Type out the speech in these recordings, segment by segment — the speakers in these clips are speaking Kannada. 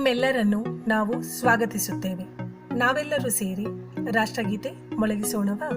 ನಿಮ್ಮೆಲ್ಲರನ್ನು ನಾವು ಸ್ವಾಗತಿಸುತ್ತೇವೆ. ನಾವೆಲ್ಲರೂ ಸೇರಿ ರಾಷ್ಟ್ರಗೀತೆ ಮೊಳಗಿಸೋಣವಾ?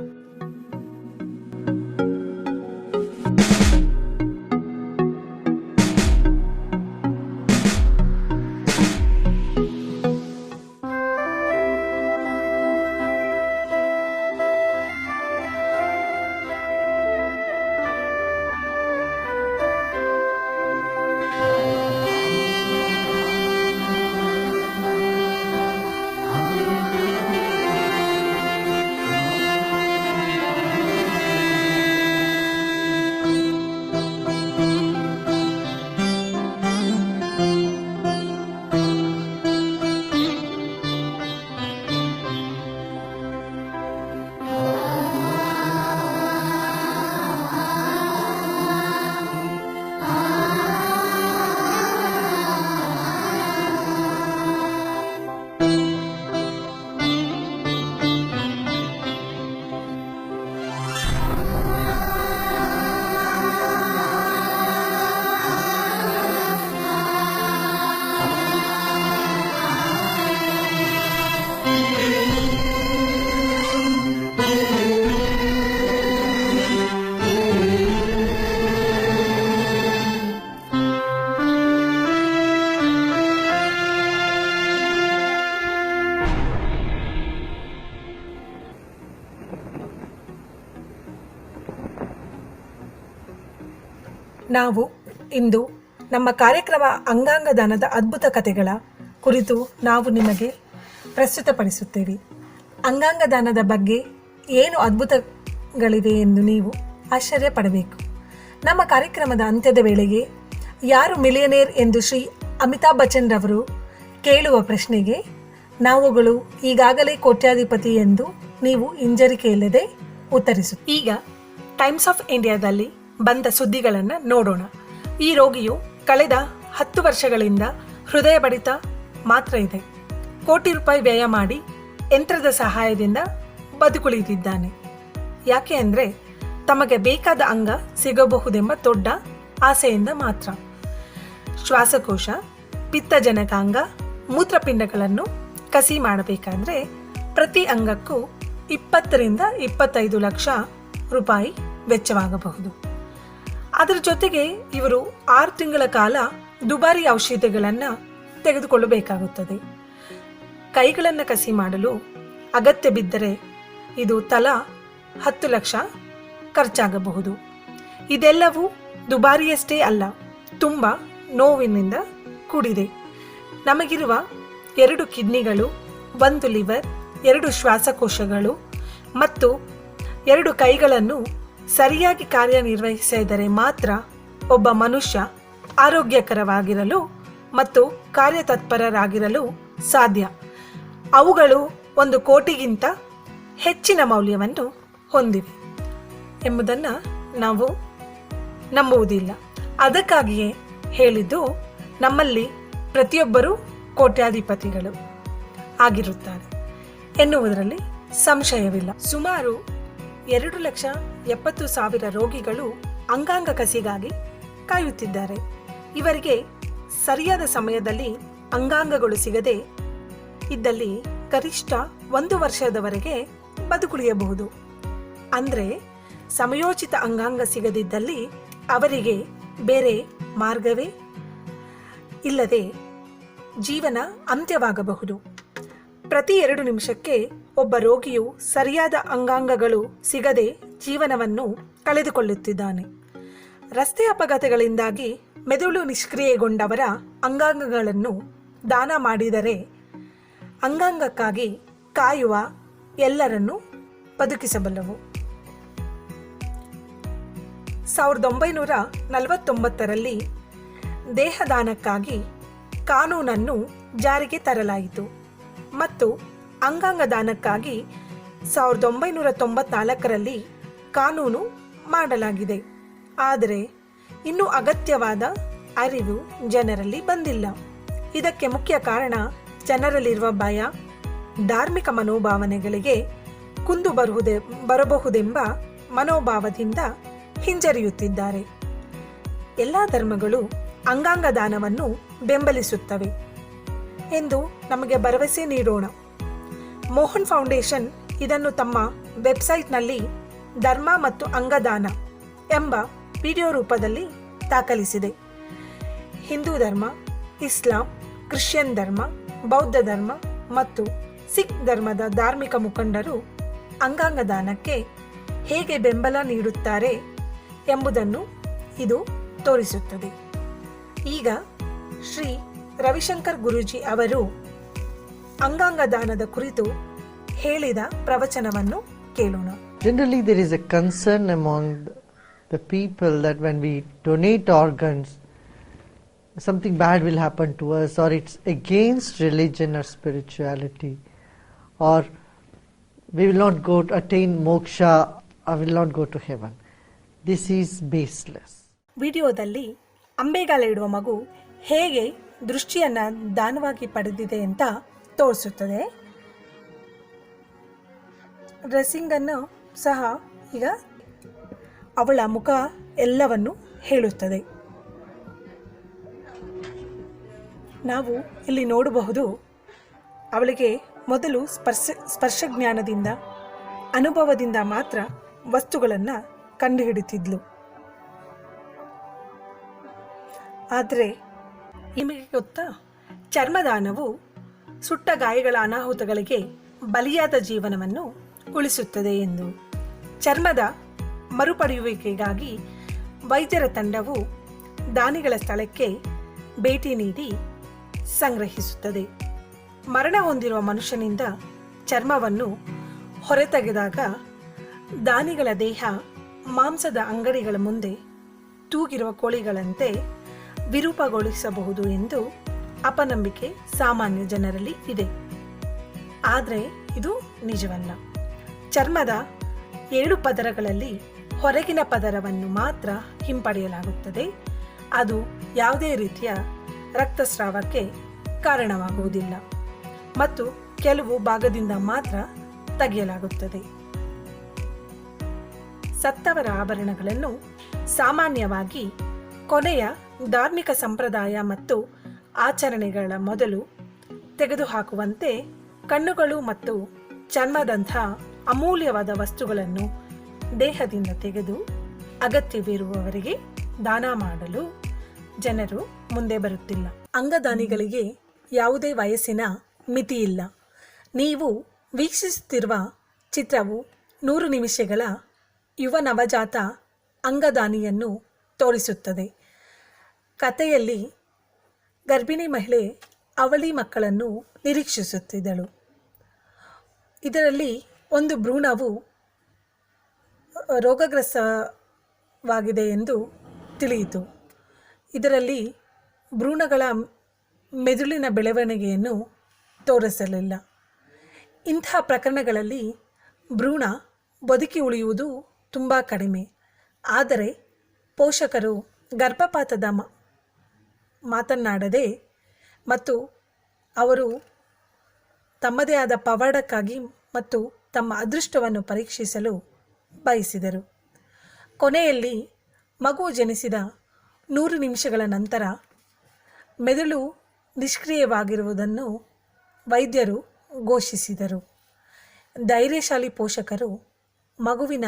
ನಾವು ಇಂದು ನಮ್ಮ ಕಾರ್ಯಕ್ರಮ ಅಂಗಾಂಗ ದಾನದ ಅದ್ಭುತ ಕಥೆಗಳ ಕುರಿತು ನಾವು ನಿಮಗೆ ಪ್ರಸ್ತುತಪಡಿಸುತ್ತೇವೆ. ಅಂಗಾಂಗ ದಾನದ ಬಗ್ಗೆ ಏನು ಅದ್ಭುತಗಳಿವೆ ಎಂದು ನೀವು ಆಶ್ಚರ್ಯ ಪಡಬೇಕು. ನಮ್ಮ ಕಾರ್ಯಕ್ರಮದ ಅಂತ್ಯದ ವೇಳೆಗೆ ಯಾರು ಮಿಲಿಯನೇರ್ ಎಂದು ಶ್ರೀ ಅಮಿತಾಬ್ ಬಚ್ಚನ್ ರವರು ಕೇಳುವ ಪ್ರಶ್ನೆಗೆ ನಾವುಗಳು ಈಗಾಗಲೇ ಕೋಟ್ಯಾಧಿಪತಿ ಎಂದು ನೀವು ಹಿಂಜರಿಕೆಯಿಲ್ಲದೆ ಉತ್ತರಿಸು. ಈಗ ಟೈಮ್ಸ್ ಆಫ್ ಇಂಡಿಯಾದಲ್ಲಿ ಬಂದ ಸುದ್ದಿಗಳನ್ನು ನೋಡೋಣ. ಈ ರೋಗಿಯು ಕಳೆದ 10 ವರ್ಷಗಳಿಂದ ಹೃದಯ ಬಡಿತ ಮಾತ್ರ ಇದೆ. ಕೋಟಿ ರೂಪಾಯಿ ವ್ಯಯ ಮಾಡಿ ಯಂತ್ರದ ಸಹಾಯದಿಂದ ಬದುಕುಳಿದಿದ್ದಾನೆ. ಯಾಕೆ ಅಂದರೆ ತಮಗೆ ಬೇಕಾದ ಅಂಗ ಸಿಗಬಹುದೆಂಬ ದೊಡ್ಡ ಆಸೆಯಿಂದ ಮಾತ್ರ. ಶ್ವಾಸಕೋಶ, ಪಿತ್ತಜನಕಾಂಗ, ಮೂತ್ರಪಿಂಡಗಳನ್ನು ಕಸಿ ಮಾಡಬೇಕಾದ್ರೆ ಪ್ರತಿ ಅಂಗಕ್ಕೂ 20 ರಿಂದ 25 ಲಕ್ಷ ರೂಪಾಯಿ ವೆಚ್ಚವಾಗಬಹುದು. ಅದರ ಜೊತೆಗೆ ಇವರು 6 ತಿಂಗಳ ಕಾಲ ದುಬಾರಿ ಔಷಧಿಗಳನ್ನು ತೆಗೆದುಕೊಳ್ಳಬೇಕಾಗುತ್ತದೆ. ಕೈಗಳನ್ನು ಕಸಿ ಮಾಡಲು ಅಗತ್ಯ ಬಿದ್ದರೆ ಇದು ತಲಾ 10 ಲಕ್ಷ ಖರ್ಚಾಗಬಹುದು. ಇದೆಲ್ಲವೂ ದುಬಾರಿಯಷ್ಟೇ ಅಲ್ಲ, ತುಂಬ ನೋವಿನಿಂದ ಕೂಡಿದೆ. ನಮಗಿರುವ 2 ಕಿಡ್ನಿಗಳು, 1 ಲಿವರ್, 2 ಶ್ವಾಸಕೋಶಗಳು ಮತ್ತು 2 ಕೈಗಳನ್ನು ಸರಿಯಾಗಿ ಕಾರ್ಯನಿರ್ವಹಿಸಿದರೆ ಮಾತ್ರ ಒಬ್ಬ ಮನುಷ್ಯ ಆರೋಗ್ಯಕರವಾಗಿರಲು ಮತ್ತು ಕಾರ್ಯತತ್ಪರರಾಗಿರಲು ಸಾಧ್ಯ. ಅವುಗಳು 1 ಕೋಟಿಗಿಂತ ಹೆಚ್ಚಿನ ಮೌಲ್ಯವನ್ನು ಹೊಂದಿವೆ ಎಂಬುದನ್ನು ನಾವು ನಂಬುವುದಿಲ್ಲ. ಅದಕ್ಕಾಗಿಯೇ ಹೇಳಿದ್ದು, ನಮ್ಮಲ್ಲಿ ಪ್ರತಿಯೊಬ್ಬರೂ ಕೋಟ್ಯಾಧಿಪತಿಗಳು ಆಗಿರುತ್ತಾರೆ ಎನ್ನುವುದರಲ್ಲಿ ಸಂಶಯವಿಲ್ಲ. ಸುಮಾರು 2,70,000 ರೋಗಿಗಳು ಅಂಗಾಂಗ ಕಸಿಗಾಗಿ ಕಾಯುತ್ತಿದ್ದಾರೆ. ಇವರಿಗೆ ಸರಿಯಾದ ಸಮಯದಲ್ಲಿ ಅಂಗಾಂಗಗಳು ಸಿಗದೆ ಇದ್ದಲ್ಲಿ ಗರಿಷ್ಠ 1 ವರ್ಷದವರೆಗೆ ಬದುಕುಳಿಯಬಹುದು. ಅಂದರೆ ಸಮಯೋಚಿತ ಅಂಗಾಂಗ ಸಿಗದಿದ್ದಲ್ಲಿ ಅವರಿಗೆ ಬೇರೆ ಮಾರ್ಗವೇ ಇಲ್ಲದೆ ಜೀವನ ಅಂತ್ಯವಾಗಬಹುದು. ಪ್ರತಿ 2 ನಿಮಿಷಕ್ಕೆ ಒಬ್ಬ ರೋಗಿಯು ಸರಿಯಾದ ಅಂಗಾಂಗಗಳು ಸಿಗದೆ ಜೀವನವನ್ನು ಕಳೆದುಕೊಳ್ಳುತ್ತಿದ್ದಾನೆ. ರಸ್ತೆ ಅಪಘಾತಗಳಿಂದಾಗಿ ಮೆದುಳು ನಿಷ್ಕ್ರಿಯೆಗೊಂಡವರ ಅಂಗಾಂಗಗಳನ್ನು ದಾನ ಮಾಡಿದರೆ ಅಂಗಾಂಗಕ್ಕಾಗಿ ಕಾಯುವ ಎಲ್ಲರನ್ನೂ ಬದುಕಿಸಬಲ್ಲವು. 1949ರಲ್ಲಿ ದೇಹದಾನಕ್ಕಾಗಿ ಕಾನೂನನ್ನು ಜಾರಿಗೆ ತರಲಾಯಿತು ಮತ್ತು ಅಂಗಾಂಗ ದಾನಕ್ಕಾಗಿ 1994ರಲ್ಲಿ ಕಾನೂನು ಮಾಡಲಾಗಿದೆ. ಆದರೆ ಇನ್ನೂ ಅಗತ್ಯವಾದ ಅರಿವು ಜನರಲ್ಲಿ ಬಂದಿಲ್ಲ. ಇದಕ್ಕೆ ಮುಖ್ಯ ಕಾರಣ ಜನರಲ್ಲಿರುವ ಭಯ, ಧಾರ್ಮಿಕ ಮನೋಭಾವನೆಗಳಿಗೆ ಕುಂದು ಬರಬಹುದೆಂಬ ಮನೋಭಾವದಿಂದ ಹಿಂಜರಿಯುತ್ತಿದ್ದಾರೆ. ಎಲ್ಲ ಧರ್ಮಗಳು ಅಂಗಾಂಗ ದಾನವನ್ನು ಬೆಂಬಲಿಸುತ್ತವೆ. ಎಂದು ನಮಗೆ ಭರವಸೆ ನೀಡೋಣ. ಮೋಹನ್ ಫೌಂಡೇಶನ್ ಇದನ್ನು ತಮ್ಮ ವೆಬ್ಸೈಟ್ನಲ್ಲಿ ಧರ್ಮ ಮತ್ತು ಅಂಗದಾನ ಎಂಬ ವಿಡಿಯೋ ರೂಪದಲ್ಲಿ ದಾಖಲಿಸಿದೆ. ಹಿಂದೂ ಧರ್ಮ, ಇಸ್ಲಾಂ, ಕ್ರಿಶ್ಚಿಯನ್ ಧರ್ಮ, ಬೌದ್ಧ ಧರ್ಮ ಮತ್ತು ಸಿಖ್ ಧರ್ಮದ ಧಾರ್ಮಿಕ ಮುಖಂಡರು ಅಂಗಾಂಗ ದಾನಕ್ಕೆ ಹೇಗೆ ಬೆಂಬಲ ನೀಡುತ್ತಾರೆ ಎಂಬುದನ್ನು ಇದು ತೋರಿಸುತ್ತದೆ. ಈಗ ಶ್ರೀ ರವಿಶಂಕರ್ ಗುರೂಜಿ ಅವರು ಅಂಗಾಂಗ ದಾನದ ಕುರಿತು ಹೇಳಿದ ಪ್ರವಚನವನ್ನು ಕೇಳೋಣ. Generally, there is a concern among the people that when we donate organs, something bad will happen to us, or it's against religion or spirituality, or we will not go to attain moksha, or will not go to heaven. This is baseless. ವಿಡಿಯೋದಲ್ಲಿ ಅಂಬೆಗಾಲ ಇಡುವ ಮಗು ಹೇಗೆ ದೃಷ್ಟಿಯನ್ನ ದಾನವಾಗಿ ಪಡೆದಿದೆ ಅಂತ ತೋರಿಸುತ್ತದೆ. ಡ್ರೆಸ್ಸಿಂಗ್ ಅನ್ನು ಸಹ ಈಗ ಅವಳ ಮುಖ ಎಲ್ಲವನ್ನು ಹೇಳುತ್ತದೆ. ನಾವು ಇಲ್ಲಿ ನೋಡಬಹುದು, ಅವಳಿಗೆ ಮೊದಲು ಸ್ಪರ್ಶ ಜ್ಞಾನದಿಂದ ಅನುಭವದಿಂದ ಮಾತ್ರ ವಸ್ತುಗಳನ್ನು ಕಂಡುಹಿಡಿತಿದ್ಲು. ಆದರೆ ನಿಮಗೆ ಗೊತ್ತಾ, ಚರ್ಮದಾನವು ಸುಟ್ಟ ಗಾಯಗಳ ಅನಾಹುತಗಳಿಗೆ ಬಲಿಯಾದ ಜೀವನವನ್ನು ಉಳಿಸುತ್ತದೆ ಎಂದು. ಚರ್ಮದ ಮರುಪಡೆಯುವಿಕೆಗಾಗಿ ವೈದ್ಯರ ತಂಡವು ದಾನಿಗಳ ಸ್ಥಳಕ್ಕೆ ಭೇಟಿ ನೀಡಿ ಸಂಗ್ರಹಿಸುತ್ತದೆ. ಮರಣ ಹೊಂದಿರುವ ಮನುಷ್ಯನಿಂದ ಚರ್ಮವನ್ನು ಹೊರತೆಗೆದಾಗ ದಾನಿಗಳ ದೇಹ ಮಾಂಸದ ಅಂಗಡಿಗಳ ಮುಂದೆ ತೂಗಿರುವ ಕೋಳಿಗಳಂತೆ ವಿರೂಪಗೊಳಿಸಬಹುದು ಎಂದು ಅಪನಂಬಿಕೆ ಸಾಮಾನ್ಯ ಜನರಲ್ಲಿ ಇದೆ. ಆದರೆ ಇದು ನಿಜವಲ್ಲ. ಚರ್ಮದ 7 ಪದರಗಳಲ್ಲಿ ಹೊರಗಿನ ಪದರವನ್ನು ಮಾತ್ರ ಹಿಂಪಡೆಯಲಾಗುತ್ತದೆ. ಅದು ಯಾವುದೇ ರೀತಿಯ ರಕ್ತಸ್ರಾವಕ್ಕೆ ಕಾರಣವಾಗುವುದಿಲ್ಲ ಮತ್ತು ಕೆಲವು ಭಾಗದಿಂದ ಮಾತ್ರ ತೆಗೆಯಲಾಗುತ್ತದೆ. ಸತ್ತವರ ಆಭರಣಗಳನ್ನು ಸಾಮಾನ್ಯವಾಗಿ ಕೊನೆಯ ಧಾರ್ಮಿಕ ಸಂಪ್ರದಾಯ ಮತ್ತು ಆಚರಣೆಗಳ ಮೊದಲು ತೆಗೆದುಹಾಕುವಂತೆ ಕಣ್ಣುಗಳು ಮತ್ತು ಚರ್ಮದಂಥ ಅಮೂಲ್ಯವಾದ ವಸ್ತುಗಳನ್ನು ದೇಹದಿಂದ ತೆಗೆದು ಅಗತ್ಯವಿರುವವರಿಗೆ ದಾನ ಮಾಡಲು ಜನರು ಮುಂದೆ ಬರುತ್ತಿಲ್ಲ. ಅಂಗದಾನಿಗಳಿಗೆ ಯಾವುದೇ ವಯಸ್ಸಿನ ಮಿತಿಯಿಲ್ಲ. ನೀವು ವೀಕ್ಷಿಸುತ್ತಿರುವ ಚಿತ್ರವು 100 ನಿಮಿಷಗಳ ಯುವ ನವಜಾತ ಅಂಗದಾನಿಯನ್ನು ತೋರಿಸುತ್ತದೆ. ಕಥೆಯಲ್ಲಿ ಗರ್ಭಿಣಿ ಮಹಿಳೆ ಅವಳಿ ಮಕ್ಕಳನ್ನು ನಿರೀಕ್ಷಿಸುತ್ತಿದ್ದಳು. ಇದರಲ್ಲಿ ಒಂದು ಭ್ರೂಣವು ರೋಗಗ್ರಸ್ತವಾಗಿದೆ ಎಂದು ತಿಳಿಯಿತು. ಇದರಲ್ಲಿ ಭ್ರೂಣಗಳ ಮೆದುಳಿನ ಬೆಳವಣಿಗೆಯನ್ನು ತೋರಿಸಲಿಲ್ಲ. ಇಂತಹ ಪ್ರಕರಣಗಳಲ್ಲಿ ಭ್ರೂಣ ಬದುಕಿ ಉಳಿಯುವುದು ತುಂಬ ಕಡಿಮೆ. ಆದರೆ ಪೋಷಕರು ಗರ್ಭಪಾತದ ಮಾತನಾಡದೆ ಮತ್ತು ಅವರು ತಮ್ಮದೇ ಆದ ಪವಾಡಕ್ಕಾಗಿ ಮತ್ತು ತಮ್ಮ ಅದೃಷ್ಟವನ್ನು ಪರೀಕ್ಷಿಸಲು ಬಯಸಿದರು. ಕೊನೆಯಲ್ಲಿ ಮಗು ಜನಿಸಿದ 100 ನಿಮಿಷಗಳ ನಂತರ ಮೆದುಳು ನಿಷ್ಕ್ರಿಯವಾಗಿರುವುದನ್ನು ವೈದ್ಯರು ಘೋಷಿಸಿದರು. ಧೈರ್ಯಶಾಲಿ ಪೋಷಕರು ಮಗುವಿನ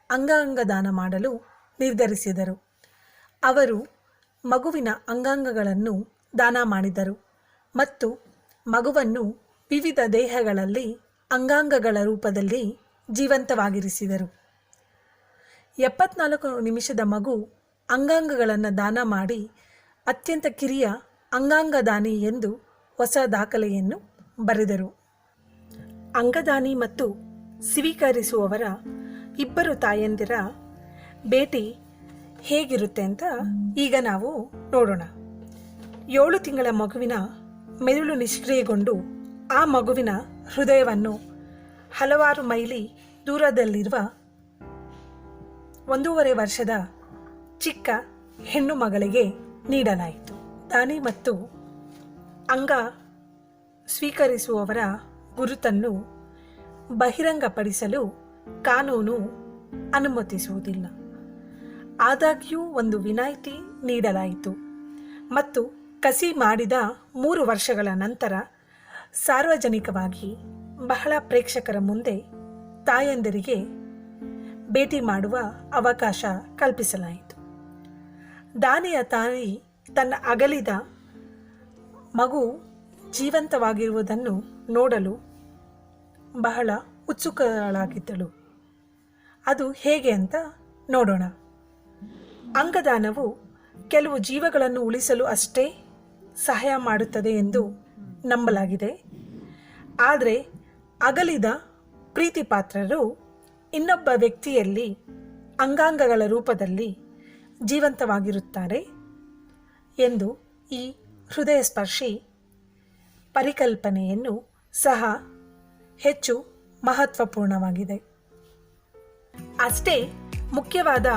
ಅಂಗಾಂಗ ದಾನ ಮಾಡಲು ನಿರ್ಧರಿಸಿದರು. ಅವರು ಮಗುವಿನ ಅಂಗಾಂಗಗಳನ್ನು ದಾನ ಮಾಡಿದರು ಮತ್ತು ಮಗುವನ್ನು ವಿವಿಧ ದೇಹಗಳಲ್ಲಿ ಅಂಗಾಂಗಗಳ ರೂಪದಲ್ಲಿ ಜೀವಂತವಾಗಿರಿಸಿದರು. 74 ನಿಮಿಷದ ಮಗು ಅಂಗಾಂಗಗಳನ್ನು ದಾನ ಮಾಡಿ ಅತ್ಯಂತ ಕಿರಿಯ ಅಂಗಾಂಗದಾನಿ ಎಂದು ಹೊಸ ದಾಖಲೆಯನ್ನು ಬರೆದರು. ಅಂಗದಾನಿ ಮತ್ತು ಸ್ವೀಕರಿಸುವವರ ಇಬ್ಬರು ತಾಯಂದಿರ ಭೇಟಿ ಹೇಗಿರುತ್ತೆ ಅಂತ ಈಗ ನಾವು ನೋಡೋಣ. 7 ತಿಂಗಳ ಮಗುವಿನ ಮೆದುಳು ನಿಷ್ಕ್ರಿಯಗೊಂಡು ಆ ಮಗುವಿನ ಹೃದಯವನ್ನು ಹಲವಾರು ಮೈಲಿ ದೂರದಲ್ಲಿರುವ 1.5 ವರ್ಷದ ಚಿಕ್ಕ ಹೆಣ್ಣು ಮಗಳಿಗೆ ನೀಡಲಾಯಿತು. ದಾನಿ ಮತ್ತು ಅಂಗ ಸ್ವೀಕರಿಸುವವರ ಗುರುತನ್ನು ಬಹಿರಂಗಪಡಿಸಲು ಕಾನೂನು ಅನುಮತಿಸುವುದಿಲ್ಲ. ಆದಾಗ್ಯೂ ಒಂದು ವಿನಾಯಿತಿ ನೀಡಲಾಯಿತು ಮತ್ತು ಕಸಿ ಮಾಡಿದ 3 ವರ್ಷಗಳ ನಂತರ ಸಾರ್ವಜನಿಕವಾಗಿ ಬಹಳ ಪ್ರೇಕ್ಷಕರ ಮುಂದೆ ತಾಯಂದಿರಿಗೆ ಭೇಟಿ ಮಾಡುವ ಅವಕಾಶ ಕಲ್ಪಿಸಲಾಯಿತು. ದಾನಿಯ ತಾಯಿ ತನ್ನ ಅಗಲಿದ ಮಗು ಜೀವಂತವಾಗಿರುವುದನ್ನು ನೋಡಲು ಬಹಳ ಉತ್ಸುಕಳಾಗಿದ್ದಳು. ಅದು ಹೇಗೆ ಅಂತ ನೋಡೋಣ. ಅಂಗದಾನವು ಕೆಲವು ಜೀವಗಳನ್ನು ಉಳಿಸಲು ಅಷ್ಟೇ ಸಹಾಯ ಮಾಡುತ್ತದೆ ಎಂದು ನಂಬಲಾಗಿದೆ. ಆದರೆ ಅಗಲಿದ ಪ್ರೀತಿಪಾತ್ರರು ಇನ್ನೊಬ್ಬ ವ್ಯಕ್ತಿಯಲ್ಲಿ ಅಂಗಾಂಗಗಳ ರೂಪದಲ್ಲಿ ಜೀವಂತವಾಗಿರುತ್ತಾರೆ ಎಂದು ಈ ಹೃದಯಸ್ಪರ್ಶಿ ಪರಿಕಲ್ಪನೆಯನ್ನು ಸಹ ಹೆಚ್ಚು ಮಹತ್ವಪೂರ್ಣವಾಗಿದೆ. ಅಷ್ಟೇ ಮುಖ್ಯವಾದ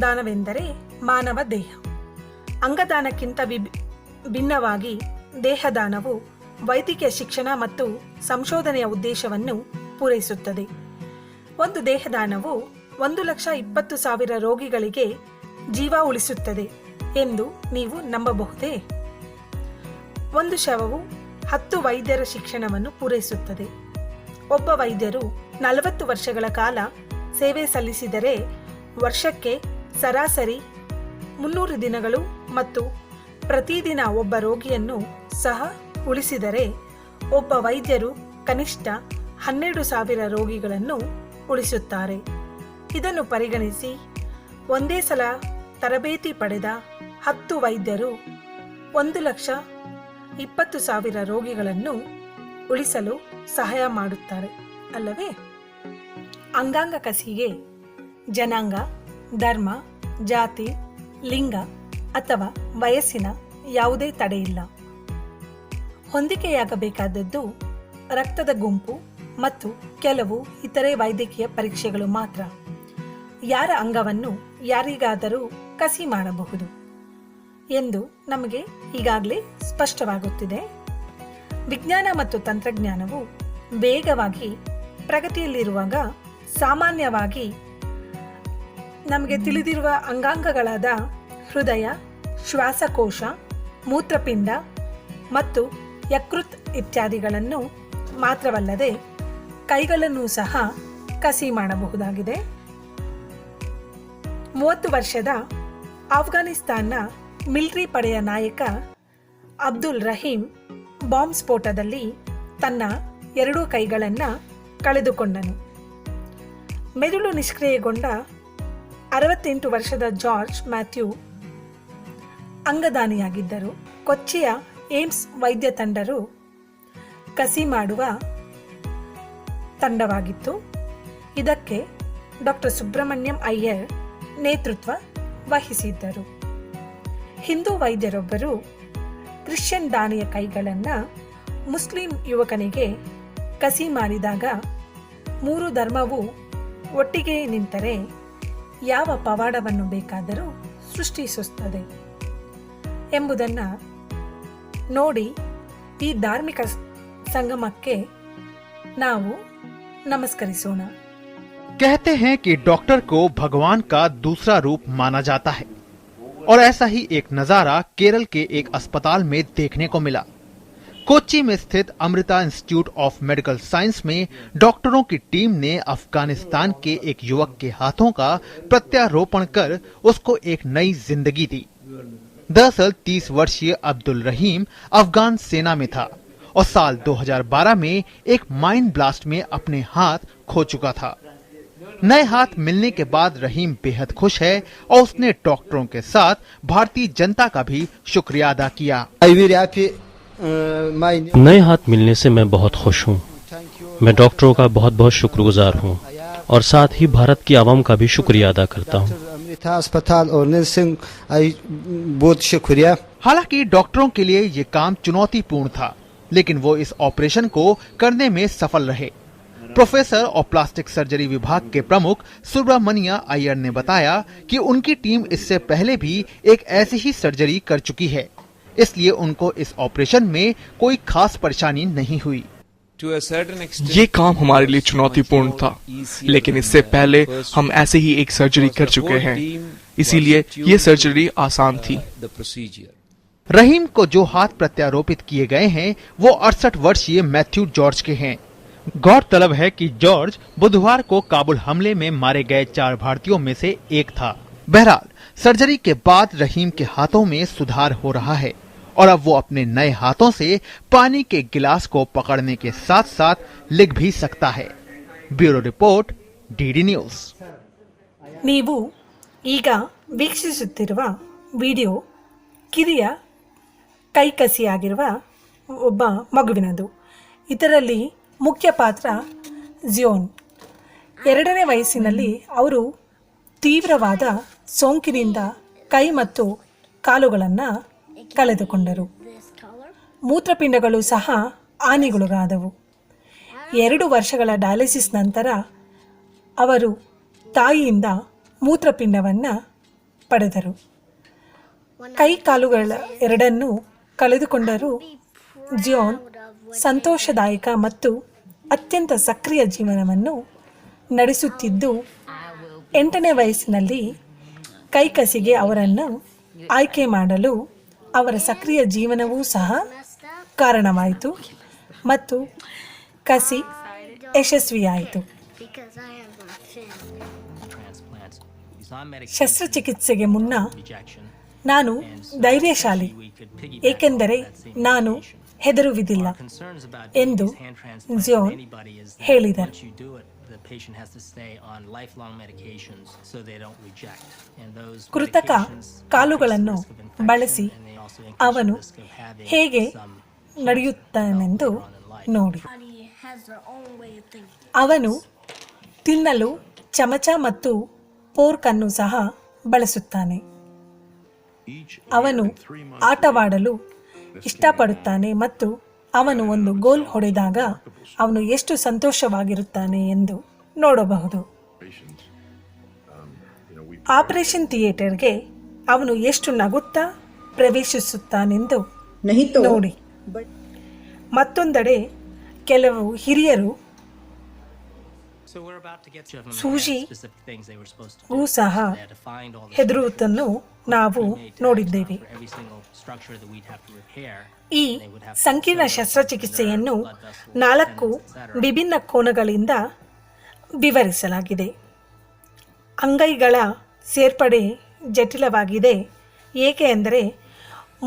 ದಾನವೆಂದರೆ ಮಾನವ ದೇಹ. ಅಂಗದಾನಕ್ಕಿಂತ ಭಿನ್ನವಾಗಿ ದೇಹದಾನವು ವೈದ್ಯಕೀಯ ಶಿಕ್ಷಣ ಮತ್ತು ಸಂಶೋಧನೆಯ ಉದ್ದೇಶವನ್ನು ಪೂರೈಸುತ್ತದೆ. ಒಂದು ದೇಹದಾನವು 1,20,000 ರೋಗಿಗಳಿಗೆ ಜೀವ ಉಳಿಸುತ್ತದೆ ಎಂದು ನೀವು ನಂಬಬಹುದೇ? ಒಂದು ಶವವು 10 ವೈದ್ಯರ ಶಿಕ್ಷಣವನ್ನು ಪೂರೈಸುತ್ತದೆ. ಒಬ್ಬ ವೈದ್ಯರು 40 ವರ್ಷಗಳ ಕಾಲ ಸೇವೆ ಸಲ್ಲಿಸಿದರೆ ವರ್ಷಕ್ಕೆ ಸರಾಸರಿ 300 ದಿನಗಳು ಮತ್ತು ಪ್ರತಿದಿನ ಒಬ್ಬ ರೋಗಿಯನ್ನು ಸಹ ಉಳಿಸಿದರೆ ಒಬ್ಬ ವೈದ್ಯರು ಕನಿಷ್ಠ 12,000 ರೋಗಿಗಳನ್ನು ಉಳಿಸುತ್ತಾರೆ. ಇದನ್ನು ಪರಿಗಣಿಸಿ ಒಂದೇ ಸಲ ತರಬೇತಿ ಪಡೆದ 10 ವೈದ್ಯರು 1,20,000 ರೋಗಿಗಳನ್ನು ಉಳಿಸಲು ಸಹಾಯ ಮಾಡುತ್ತಾರೆ ಅಲ್ಲವೇ? ಅಂಗಾಂಗ ಕಸಿಗೆ ಜನಾಂಗ, ಧರ್ಮ, ಜಾತಿ, ಲಿಂಗ ಅಥವಾ ವಯಸ್ಸಿನ ಯಾವುದೇ ತಡೆಯಿಲ್ಲ. ಹೊಂದಿಕೆಯಾಗಬೇಕಾದದ್ದು ರಕ್ತದ ಗುಂಪು ಮತ್ತು ಕೆಲವು ಇತರೆ ವೈದ್ಯಕೀಯ ಪರೀಕ್ಷೆಗಳು ಮಾತ್ರ. ಯಾರ ಅಂಗವನ್ನು ಯಾರಿಗಾದರೂ ಕಸಿ ಮಾಡಬಹುದು ಎಂದು ನಮಗೆ ಈಗಾಗಲೇ ಸ್ಪಷ್ಟವಾಗುತ್ತಿದೆ. ವಿಜ್ಞಾನ ಮತ್ತು ತಂತ್ರಜ್ಞಾನವು ವೇಗವಾಗಿ ಪ್ರಗತಿಯಲ್ಲಿರುವಾಗ ಸಾಮಾನ್ಯವಾಗಿ ನಮಗೆ ತಿಳಿದಿರುವ ಅಂಗಾಂಗಗಳಾದ ಹೃದಯ, ಶ್ವಾಸಕೋಶ, ಮೂತ್ರಪಿಂಡ ಮತ್ತು ಯಕೃತ್ ಇತ್ಯಾದಿಗಳನ್ನು ಮಾತ್ರವಲ್ಲದೆ ಕೈಗಳನ್ನು ಸಹ ಕಸಿ ಮಾಡಬಹುದಾಗಿದೆ. 30 ವರ್ಷದ ಆಫ್ಘಾನಿಸ್ತಾನ್ನ ಮಿಲಿಟರಿ ಪಡೆಯ ನಾಯಕ ಅಬ್ದುಲ್ ರಹೀಂ ಬಾಂಬ್ ಸ್ಫೋಟದಲ್ಲಿ ತನ್ನ 2 ಕೈಗಳನ್ನು ಕಳೆದುಕೊಂಡನು. ಮೆದುಳು ನಿಷ್ಕ್ರಿಯಗೊಂಡ 68 ವರ್ಷದ ಜಾರ್ಜ್ ಮ್ಯಾಥ್ಯೂ ಅಂಗದಾನಿಯಾಗಿದ್ದರು. ಕೊಚ್ಚಿಯ ಏಮ್ಸ್ ವೈದ್ಯ ತಂಡರು ಕಸಿ ಮಾಡುವ ತಂಡವಾಗಿತ್ತು. ಇದಕ್ಕೆ ಡಾಕ್ಟರ್ ಸುಬ್ರಹ್ಮಣ್ಯಂ ಅಯ್ಯರ್ ನೇತೃತ್ವ ವಹಿಸಿದ್ದರು. ಹಿಂದೂ ವೈದ್ಯರೊಬ್ಬರು ಕ್ರಿಶ್ಚಿಯನ್ ದಾನಿಯ ಕೈಗಳನ್ನು ಮುಸ್ಲಿಂ ಯುವಕನಿಗೆ ಕಸಿ ಮಾಡಿದಾಗ 3 ಧರ್ಮವು ಒಟ್ಟಿಗೆ ನಿಂತರೆ ಯಾವ ಪವಾಡವನ್ನು ಬೇಕಾದರೂ ಸೃಷ್ಟಿಸುತ್ತದೆ ಎಂಬುದನ್ನು ನೋಡಿ ಈ ಧಾರ್ಮಿಕ ಸಂಗಮಕ್ಕೆ ನಾವು ನಮಸ್ಕರಿಸೋಣ. कहते हैं कि डॉक्टर को भगवान का दूसरा रूप माना जाता है और ऐसा ही एक नजारा केरल के एक अस्पताल में देखने को मिला। कोच्चि में स्थित Amrita institute of medical science में डॉक्टरों की टीम ने अफगानिस्तान के एक युवक के हाथों का प्रत्यारोपण कर उसको एक नई जिंदगी दी। दरअसल 30 वर्षीय अब्दुल रहीम अफगान सेना में था और साल 2012 में एक माइन ब्लास्ट में अपने हाथ खो चुका था। नए हाथ मिलने के बाद रहीम बेहद खुश है और उसने डॉक्टरों के साथ भारतीय जनता का भी शुक्रिया अदा किया। नए हाथ मिलने से मैं बहुत खुश हूँ। मैं डॉक्टरों का बहुत बहुत शुक्रगुजार हूँ और साथ ही भारत की आवाम का भी शुक्रिया अदा करता हूँ। हालांकि डॉक्टरों के लिए ये काम चुनौतीपूर्ण था, लेकिन वो इस ऑपरेशन को करने में सफल रहे। प्रोफेसर और प्लास्टिक सर्जरी विभाग के प्रमुख सुब्रमण्य अय्यर ने बताया कि उनकी टीम इससे पहले भी एक ऐसी ही सर्जरी कर चुकी है, इसलिए उनको इस ऑपरेशन में कोई खास परेशानी नहीं हुई। ये काम हमारे लिए चुनौतीपूर्ण था, लेकिन इससे पहले हम ऐसे ही एक सर्जरी कर चुके हैं, इसीलिए ये सर्जरी आसान थी। रहीम को जो हाथ प्रत्यारोपित किए गए हैं वो 68 वर्षीय मैथ्यू जॉर्ज के हैं। गौरतलब है कि जॉर्ज बुधवार को काबुल हमले में मारे गए 4 भारतीयों में से एक था। बहरहाल सर्जरी के बाद रहीम के हाथों में सुधार हो रहा है और अब वो अपने नए हाथों से पानी के गिलास को पकड़ने के साथ साथ लिख भी सकता है। Bureau report, DD news. ನೀವು ಈಗ ವೀಕ್ಷಿಸುತ್ತಿರುವ ವಿಡಿಯೋ ಕಿರಿಯ ಕೈಕಸಿಯಾಗಿರುವ ಒಬ್ಬ ಮಗುವಿನದು. ಇದರಲ್ಲಿ ಮುಖ್ಯ ಪಾತ್ರ ಜಿಯೋನ್. 2ನೇ ವಯಸ್ಸಿನಲ್ಲಿ ಅವರು ತೀವ್ರವಾದ ಸೋಂಕಿನಿಂದ ಕೈ ಮತ್ತು ಕಾಲುಗಳನ್ನು ಕಳೆದುಕೊಂಡರು. ಮೂತ್ರಪಿಂಡಗಳು ಸಹ ಹಾನಿಗೊಳಗಾದವು. 2 ವರ್ಷಗಳ ಡಯಾಲಿಸಿಸ್ ನಂತರ ಅವರು ತಾಯಿಯಿಂದ ಮೂತ್ರಪಿಂಡವನ್ನು ಪಡೆದರು. ಕೈ ಕಾಲುಗಳ ಎರಡನ್ನೂ ಕಳೆದುಕೊಂಡರೂ ಜಿಯೋನ್ ಸಂತೋಷದಾಯಕ ಮತ್ತು ಅತ್ಯಂತ ಸಕ್ರಿಯ ಜೀವನವನ್ನು ನಡೆಸುತ್ತಿದ್ದು 8ನೇ ವಯಸ್ಸಿನಲ್ಲಿ ಕೈಕಸಿಗೆ ಅವರನ್ನು ಆಯ್ಕೆ ಮಾಡಲು ಅವರ ಸಕ್ರಿಯ ಜೀವನವೂ ಸಹ ಕಾರಣವಾಯಿತು ಮತ್ತು ಕಸಿ ಯಶಸ್ವಿಯಾಯಿತು. ಶಸ್ತ್ರಚಿಕಿತ್ಸೆಗೆ ಮುನ್ನ ನಾನು ಧೈರ್ಯಶಾಲಿ, ಏಕೆಂದರೆ ನಾನು ಹೆದರುವುದಿಲ್ಲ ಎಂದು ಜಿಯೋನ್ ಹೇಳಿದರು. ಕೃತಕ ಕಾಲುಗಳನ್ನು ಬಳಸಿ ಅವನು ಹೇಗೆ ನಡೆಯುತ್ತಾನೆಂದು ನೋಡಿ. ಅವನು ತಿನ್ನಲು ಚಮಚ ಮತ್ತು ಫೋರ್ಕ್ ಅನ್ನು ಸಹ ಬಳಸುತ್ತಾನೆ. ಅವನು ಆಟವಾಡಲು ಇಷ್ಟಪಡುತ್ತಾನೆ ಮತ್ತು ಅವನು ಒಂದು ಗೋಲ್ ಹೊಡೆದಾಗ ಅವನು ಎಷ್ಟು ಸಂತೋಷವಾಗಿರುತ್ತಾನೆ ಎಂದು ನೋಡಬಹುದು. ಆಪರೇಷನ್ ಥಿಯೇಟರ್ಗೆ ಅವನು ಎಷ್ಟು ನಗುತ್ತಾ ಪ್ರವೇಶಿಸುತ್ತಾನೆಂದು ನೋಡಿ. ಮತ್ತೊಂದೆಡೆ ಕೆಲವು ಹಿರಿಯರು ಸೂಜಿಗೂ ಸಹ ಹೆದರುವುದನ್ನು ನಾವು ನೋಡಿದ್ದೇವೆ. ಈ ಸಂಕೀರ್ಣ ಶಸ್ತ್ರಚಿಕಿತ್ಸೆಯನ್ನು 4 ವಿಭಿನ್ನ ಕೋನಗಳಿಂದ ವಿವರಿಸಲಾಗಿದೆ. ಅಂಗೈಗಳ ಸೇರ್ಪಡೆ ಜಟಿಲವಾಗಿದೆ, ಏಕೆ ಎಂದರೆ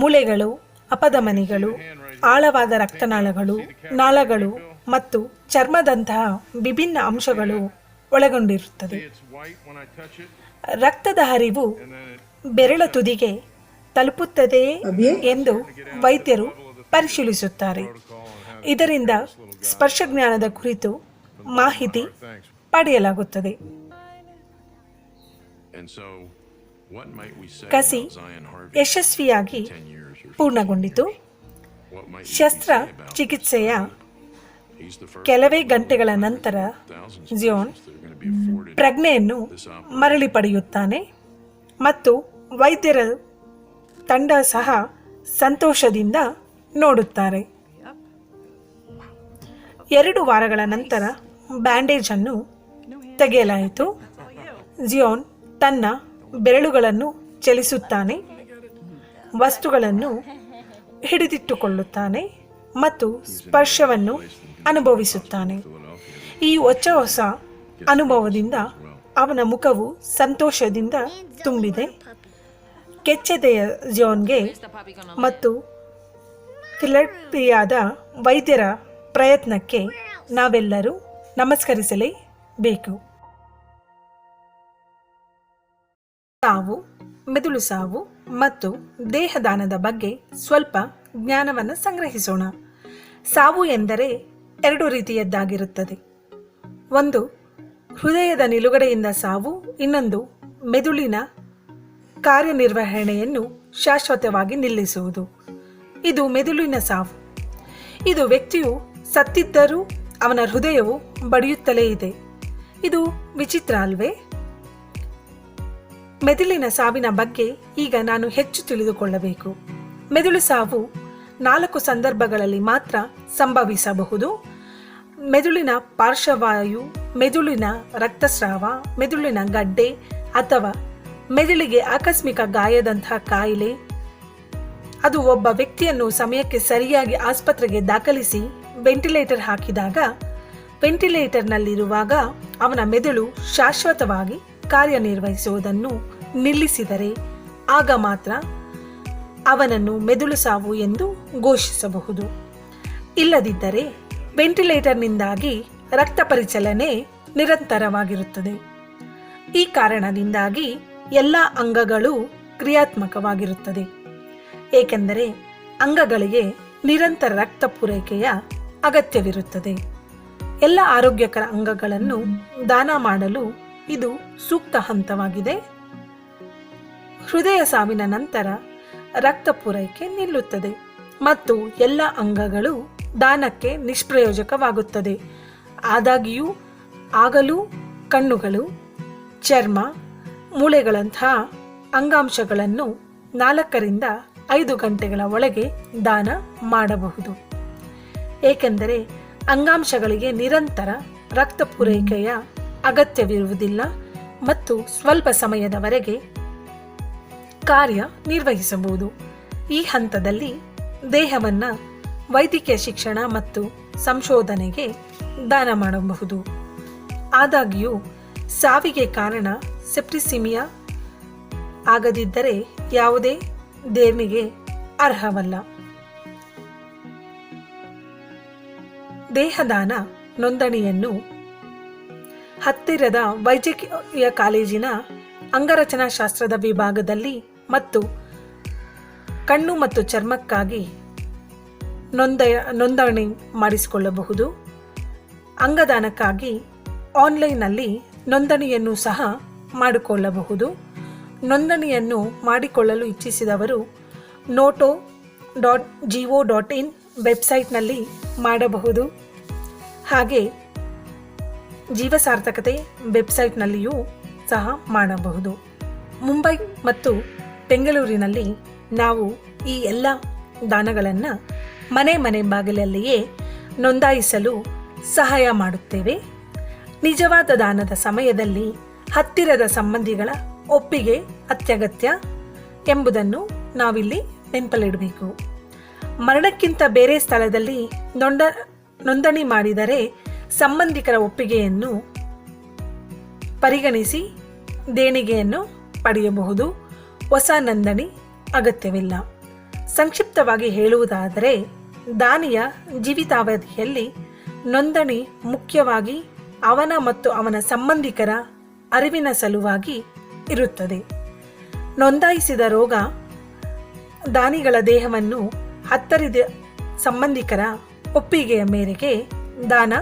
ಮೂಳೆಗಳು, ಅಪಧಮನಿಗಳು, ಆಳವಾದ ರಕ್ತನಾಳಗಳು, ನಾಳಗಳು ಮತ್ತು ಚರ್ಮದಂತಹ ವಿಭಿನ್ನ ಅಂಶಗಳು ಒಳಗೊಂಡಿರುತ್ತದೆ. ರಕ್ತದ ಹರಿವು ಬೆರಳ ತುದಿಗೆ ತಲುಪುತ್ತದೆಯೇ ಎಂದು ವೈದ್ಯರು ಪರಿಶೀಲಿಸುತ್ತಾರೆ. ಇದರಿಂದ ಸ್ಪರ್ಶಜ್ಞಾನದ ಕುರಿತು ಮಾಹಿತಿ ಪಡೆಯಲಾಗುತ್ತದೆ. ಕಸಿ ಯಶಸ್ವಿಯಾಗಿ ಪೂರ್ಣಗೊಂಡಿತು. ಶಸ್ತ್ರಚಿಕಿತ್ಸೆಯ ಕೆಲವೇ ಗಂಟೆಗಳ ನಂತರ ಜಿಯೋನ್ ಪ್ರಜ್ಞೆಯನ್ನು ಮರಳಿ ಪಡೆಯುತ್ತಾನೆ ಮತ್ತು ವೈದ್ಯರ ತಂಡ ಸಹ ಸಂತೋಷದಿಂದ ನೋಡುತ್ತಾರೆ. 2 ವಾರಗಳ ನಂತರ ಬ್ಯಾಂಡೇಜ್ ಅನ್ನು ತೆಗೆಯಲಾಯಿತು. ಜಿಯೋನ್ ತನ್ನ ಬೆರಳುಗಳನ್ನು ಚಲಿಸುತ್ತಾನೆ, ವಸ್ತುಗಳನ್ನು ಹಿಡಿದಿಟ್ಟುಕೊಳ್ಳುತ್ತಾನೆ ಮತ್ತು ಸ್ಪರ್ಶವನ್ನು ಅನುಭವಿಸುತ್ತಾನೆ. ಈ ಹೊಸ ಅನುಭವದಿಂದ ಅವನ ಮುಖವು ಸಂತೋಷದಿಂದ ತುಂಬಿದೆ. ಕೆಚ್ಚೆದೆಯ ಜಿಯೋನ್ಗೆ ಮತ್ತು ಫಿಲಡೆಲ್ಫಿಯಾದ ವೈದ್ಯರ ಪ್ರಯತ್ನಕ್ಕೆ ನಾವೆಲ್ಲರೂ ನಮಸ್ಕರಿಸಲೇಬೇಕು. ಸಾವು, ಮೆದುಳು ಸಾವು ಮತ್ತು ದೇಹದಾನದ ಬಗ್ಗೆ ಸ್ವಲ್ಪ ಜ್ಞಾನವನ್ನು ಸಂಗ್ರಹಿಸೋಣ. ಸಾವು ಎಂದರೆ 2 ರೀತಿಯದ್ದಾಗಿರುತ್ತದೆ. ಒಂದು ಹೃದಯದ ನಿಲುಗಡೆಯಿಂದ ಸಾವು, ಇನ್ನೊಂದು ಮೆದುಳಿನ ಕಾರ್ಯನಿರ್ವಹಣೆಯನ್ನು ಶಾಶ್ವತವಾಗಿ ನಿಲ್ಲಿಸುವುದು. ಇದು ಮೆದುಳಿನ ಸಾವು. ಇದು ವ್ಯಕ್ತಿಯು ಸತ್ತಿದ್ದರೂ ಅವನ ಹೃದಯವು ಬಡಿಯುತ್ತಲೇ ಇದೆ. ಇದು ವಿಚಿತ್ರ ಅಲ್ವೇ? ಮೆದುಳಿನ ಸಾವಿನ ಬಗ್ಗೆ ಈಗ ನಾನು ಹೆಚ್ಚು ತಿಳಿದುಕೊಳ್ಳಬೇಕು. ಮೆದುಳು ಸಾವು 4 ಸಂದರ್ಭಗಳಲ್ಲಿ ಮಾತ್ರ ಸಂಭವಿಸಬಹುದು. ಮೆದುಳಿನ ಪಾರ್ಶ್ವವಾಯು, ಮೆದುಳಿನ ರಕ್ತಸ್ರಾವ, ಮೆದುಳಿನ ಗಡ್ಡೆ ಅಥವಾ ಮೆದುಳಿಗೆ ಆಕಸ್ಮಿಕ ಗಾಯದಂತಹ ಕಾಯಿಲೆ ಅದು ಒಬ್ಬ ವ್ಯಕ್ತಿಯನ್ನು ಸಮಯಕ್ಕೆ ಸರಿಯಾಗಿ ಆಸ್ಪತ್ರೆಗೆ ದಾಖಲಿಸಿ ವೆಂಟಿಲೇಟರ್ ಹಾಕಿದಾಗ, ವೆಂಟಿಲೇಟರ್ನಲ್ಲಿರುವಾಗ ಅವನ ಮೆದುಳು ಶಾಶ್ವತವಾಗಿ ಕಾರ್ಯನಿರ್ವಹಿಸುವುದನ್ನು ನಿಲ್ಲಿಸಿದರೆ ಆಗ ಮಾತ್ರ ಅವನನ್ನು ಮೆದುಳು ಸಾವು ಎಂದು ಘೋಷಿಸಬಹುದು. ಇಲ್ಲದಿದ್ದರೆ ವೆಂಟಿಲೇಟರ್ನಿಂದಾಗಿ ರಕ್ತ ಪರಿಚಲನೆ ನಿರಂತರವಾಗಿರುತ್ತದೆ. ಈ ಕಾರಣದಿಂದಾಗಿ ಎಲ್ಲ ಅಂಗಗಳು ಕ್ರಿಯಾತ್ಮಕವಾಗಿರುತ್ತದೆ, ಏಕೆಂದರೆ ಅಂಗಗಳಿಗೆ ನಿರಂತರ ರಕ್ತ ಪೂರೈಕೆಯ ಅಗತ್ಯವಿರುತ್ತದೆ. ಎಲ್ಲ ಆರೋಗ್ಯಕರ ಅಂಗಗಳನ್ನು ದಾನ ಮಾಡಲು ಇದು ಸೂಕ್ತ ಹಂತವಾಗಿದೆ. ಹೃದಯ ಸಾವಿನ ನಂತರ ರಕ್ತ ಪೂರೈಕೆ ನಿಲ್ಲುತ್ತದೆ ಮತ್ತು ಎಲ್ಲ ಅಂಗಗಳು ದಾನಕ್ಕೆ ನಿಷ್ಪ್ರಯೋಜಕವಾಗುತ್ತದೆ. ಆದಾಗ್ಯೂ ಆಗಲೂ ಕಣ್ಣುಗಳು, ಚರ್ಮ, ಮೂಳೆಗಳಂತಹ ಅಂಗಾಂಶಗಳನ್ನು 4 ರಿಂದ 5 ಗಂಟೆಗಳ ಒಳಗೆ ದಾನ ಮಾಡಬಹುದು, ಏಕೆಂದರೆ ಅಂಗಾಂಶಗಳಿಗೆ ನಿರಂತರ ರಕ್ತ ಪೂರೈಕೆಯ ಅಗತ್ಯವಿರುವುದಿಲ್ಲ ಮತ್ತು ಸ್ವಲ್ಪ ಸಮಯದವರೆಗೆ ಕಾರ್ಯ ನಿರ್ವಹಿಸಬಹುದು. ಈ ಹಂತದಲ್ಲಿ ದೇಹವನ್ನು ವೈದ್ಯಕೀಯ ಶಿಕ್ಷಣ ಮತ್ತು ಸಂಶೋಧನೆಗೆ ದಾನ ಮಾಡಬಹುದು. ಆದಾಗ್ಯೂ ಸಾವಿಗೆ ಕಾರಣ ಸೆಪ್ಟಿಸಿಮಿಯಾ ಆಗದಿದ್ದರೆ ಯಾವುದೇ ದೇಣಿಗೆ ಅರ್ಹವಲ್ಲ. ದೇಹದಾನ ನೋಂದಣಿಯನ್ನು ಹತ್ತಿರದ ವೈದ್ಯಕೀಯ ಕಾಲೇಜಿನ ಅಂಗರಚನಾಶಾಸ್ತ್ರದ ವಿಭಾಗದಲ್ಲಿ ಮತ್ತು ಕಣ್ಣು ಮತ್ತು ಚರ್ಮಕ್ಕಾಗಿ ನೋಂದಣಿ ಮಾಡಿಸಿಕೊಳ್ಳಬಹುದು. ಅಂಗದಾನಕ್ಕಾಗಿ ಆನ್ಲೈನ್ನಲ್ಲಿ ನೋಂದಣಿಯನ್ನು ಸಹ ಮಾಡಿಕೊಳ್ಳಬಹುದು. ನೋಂದಣಿಯನ್ನು ಮಾಡಿಕೊಳ್ಳಲು ಇಚ್ಛಿಸಿದವರು noto.go.in ವೆಬ್ಸೈಟ್ನಲ್ಲಿ ಮಾಡಬಹುದು. ಹಾಗೆ ಜೀವಸಾರ್ಥಕತೆ ವೆಬ್ಸೈಟ್ನಲ್ಲಿಯೂ ಸಹ ಮಾಡಬಹುದು. ಮುಂಬೈ ಮತ್ತು ಬೆಂಗಳೂರಿನಲ್ಲಿ ನಾವು ಈ ಎಲ್ಲ ದಾನಗಳನ್ನು ಮನೆ ಬಾಗಿಲಲ್ಲಿಯೇ ನೋಂದಾಯಿಸಲು ಸಹಾಯ ಮಾಡುತ್ತೇವೆ. ನಿಜವಾದ ದಾನದ ಸಮಯದಲ್ಲಿ ಹತ್ತಿರದ ಸಂಬಂಧಿಗಳ ಒಪ್ಪಿಗೆ ಅತ್ಯಗತ್ಯ ಎಂಬುದನ್ನು ನಾವಿಲ್ಲಿ ನೆನಪಲ್ಲಿಡಬೇಕು. ಮರಣಕ್ಕಿಂತ ಬೇರೆ ಸ್ಥಳದಲ್ಲಿ ನೋಂದಣಿ ಮಾಡಿದರೆ ಸಂಬಂಧಿಕರ ಒಪ್ಪಿಗೆಯನ್ನು ಪರಿಗಣಿಸಿ ದೇಣಿಗೆಯನ್ನು ಪಡೆಯಬಹುದು. ಹೊಸ ನೋಂದಣಿ ಅಗತ್ಯವಿಲ್ಲ. ಸಂಕ್ಷಿಪ್ತವಾಗಿ ಹೇಳುವುದಾದರೆ, ದಾನಿಯ ಜೀವಿತಾವಧಿಯಲ್ಲಿ ನೋಂದಣಿ ಮುಖ್ಯವಾಗಿ ಅವನ ಮತ್ತು ಅವನ ಸಂಬಂಧಿಕರ ಅರಿವಿನ ಸಲುವಾಗಿ ಇರುತ್ತದೆ. ನೋಂದಾಯಿಸಿದ ರೋಗ ದಾನಿಗಳ ದೇಹವನ್ನು ಹತ್ತಿರದ ಸಂಬಂಧಿಕರ ಒಪ್ಪಿಗೆಯ ಮೇರೆಗೆ ದಾನ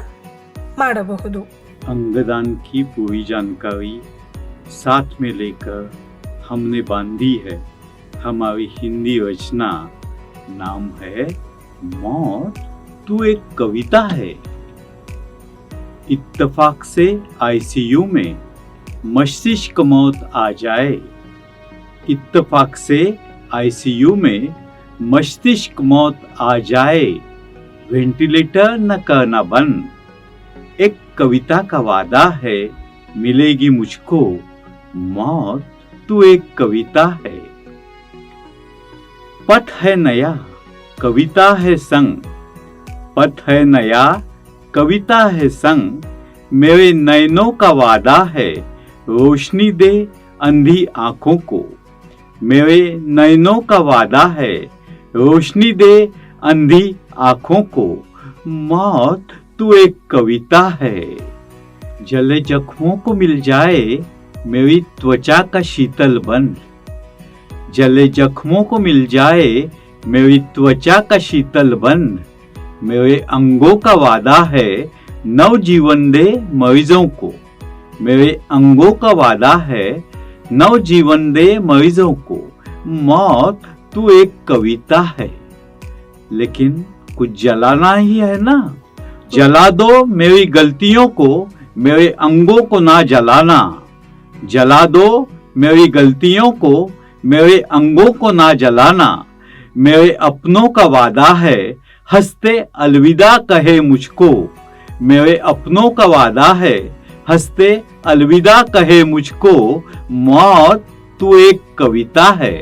ಮಾಡಬಹುದು. अंगदान की पूरी जानकारी साथ में लेकर हमने बांधी है. हमारी हिंदी रचना नाम है मौत तू एक कविता है. इत्तेफाक से आईसीयू में मस्तिष्क मौत आ जाए. इत्तेफाक से आईसीयू में मस्तिष्क मौत आ जाए. वेंटिलेटर न करना बंद. एक कविता का वादा है मिलेगी मुझको. मौत तू एक कविता है. पथ है नया कविता है संग. पथ है नया कविता है संग. मेरे नयनों का वादा है रोशनी दे अंधी आंखों को. मेरे नयनों का वादा है रोशनी दे अंधी आंखों को. मौत तू एक कविता है. जले जख्मों को मिल जाए मेरी त्वचा का शीतल बंध. जले जख्मों को मिल जाए मेरी त्वचा का शीतल बंध. मेरे अंगों का वादा है नव जीवन दे मरीजों को. मेरे अंगों का वादा है नव जीवन दे मरीजों को. मौत तू एक कविता है. लेकिन कुछ जलाना ही है ना. जला दो मेरी गलतियों को मेरे अंगों को ना जलाना. जला दो मेरी गलतियों को मेरे अंगों को ना जलाना. मेरे अपनों का वादा है हंसते अलविदा कहे मुझको. मेरे अपनों का वादा है हंसते अलविदा कहे मुझको. मौत तू एक कविता है.